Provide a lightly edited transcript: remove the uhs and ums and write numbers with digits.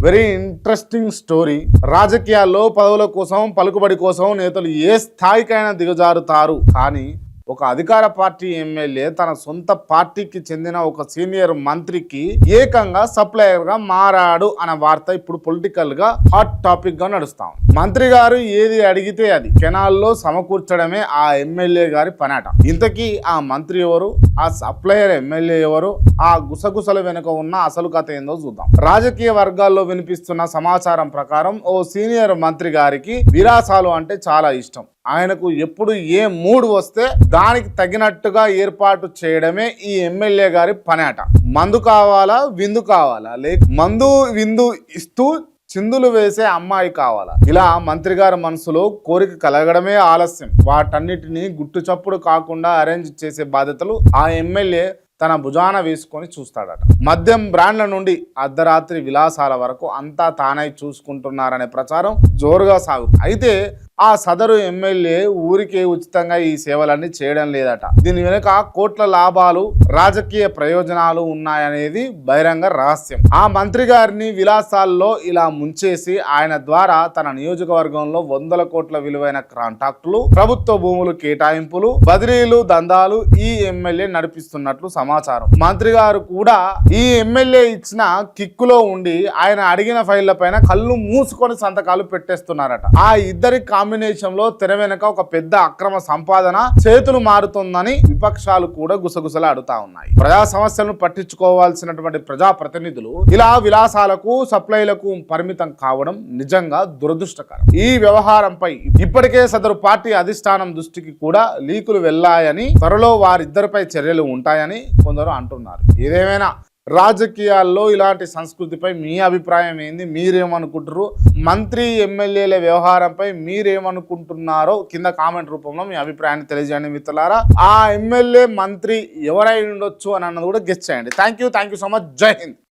Very interesting story. రాజకీయాల్లో పదవుల కోసం, పలుకుబడి కోసం నేతలు ఏ స్థాయికైనా దిగజారుతారు. కానీ ఒక అధికార పార్టీ ఎమ్మెల్యే తన సొంత పార్టీకి చెందిన ఒక సీనియర్ మంత్రికి ఏకంగా సప్లయర్ గా మారాడు అనే వార్త ఇప్పుడు పొలిటికల్ గా హాట్ టాపిక్ గా నడుస్తాం. మంత్రి గారు ఏది అడిగితే అది కెనాల్లో సమకూర్చడమే ఆ ఎమ్మెల్యే గారి పనాట. ఇంతకీ ఆ మంత్రి ఎవరు, ఆ సప్లయర్ ఎమ్మెల్యే ఎవరు, ఆ గుసగుసల వెనుక ఉన్న అసలు కథ ఏందో చూద్దాం. రాజకీయ వర్గాల్లో వినిపిస్తున్న సమాచారం ప్రకారం ఓ సీనియర్ మంత్రి గారికి విరాసాలు అంటే చాలా ఇష్టం. ఆయనకు ఎప్పుడు ఏ మూడ్ వస్తే దానికి తగినట్టుగా ఏర్పాటు చేయడమే ఈ ఎమ్మెల్యే గారి పనాట. మందు కావాలా, విందు కావాలా, లేక మందు విందు ఇస్తూ చిందులు వేసే అమ్మాయి కావాలా, ఇలా మంత్రి గారి మనసులో కోరిక కలగడమే ఆలస్యం. వాటన్నిటిని గుట్టు చప్పుడు కాకుండా అరేంజ్ చేసే బాధ్యతలు ఆ ఎమ్మెల్యే తన భుజాన వేసుకొని చూస్తాడట. మద్యం బ్రాండ్ల నుండి అర్ధరాత్రి విలాసాల వరకు అంతా తానై చూసుకుంటున్నారనే ప్రచారం జోరుగా సాగుతుంది. అయితే ఆ సదరు ఎమ్మెల్యే ఊరికే ఉచితంగా ఈ సేవలన్నీ చేయడం లేదట. దీని వెనుక కోట్ల లాభాలు, రాజకీయ ప్రయోజనాలు ఉన్నాయనేది బహిరంగ రహస్యం. ఆ మంత్రి గారిని విలాసాల్లో ఇలా ముంచేసి ఆయన ద్వారా తన నియోజకవర్గంలో 100 కోట్ల విలువైన కాంట్రాక్టులు, ప్రభుత్వ భూములు కేటాయింపులు, బదిలీలు, దందాలు ఈ ఎమ్మెల్యే నడిపిస్తున్నట్లు సమాచారం. మంత్రి గారు కూడా ఈ ఎమ్మెల్యే ఇచ్చిన కిక్కులో ఉండి ఆయన అడిగిన ఫైళ్ల పైన కళ్ళు మూసుకొని సంతకాలు పెట్టేస్తున్నారట. ఆ ఇద్దరి కాంబినేషన్ లో తెర వెనక ఒక పెద్ద అక్రమ సంపాదన చేతులు మారుతుందని విపక్షాలు కూడా గుసగుసలాడుతా ఉన్నాయి. ప్రజా సమస్యలను పట్టించుకోవాల్సినటువంటి ప్రజా ప్రతినిధులు ఇలా విలాసాలకు, సప్లైలకు పరిమితం కావడం నిజంగా దురదృష్టకరం. ఈ వ్యవహారంపై ఇప్పటికే సదరు పార్టీ అధిష్టానం దృష్టికి కూడా లీకులు వెళ్లాయని, త్వరలో వారిద్దరిపై చర్యలు ఉంటాయని కొందరు అంటున్నారు. ఏదేమైనా రాజకీయాల్లో ఇలాంటి సంస్కృతిపై మీ అభిప్రాయం ఏంది? మీరేమనుకుంటారు? మంత్రి ఎమ్మెల్యేల వ్యవహారంపై మీరేమనుకుంటున్నారో కింద కామెంట్ రూపంలో మీ అభిప్రాయాన్ని తెలియజేయండి మిత్రులారా. ఆ ఎమ్మెల్యే మంత్రి ఎవరై ఉండొచ్చు అని అన్నది కూడా గెస్ చేయండి. Thank you so much. జై హింద్.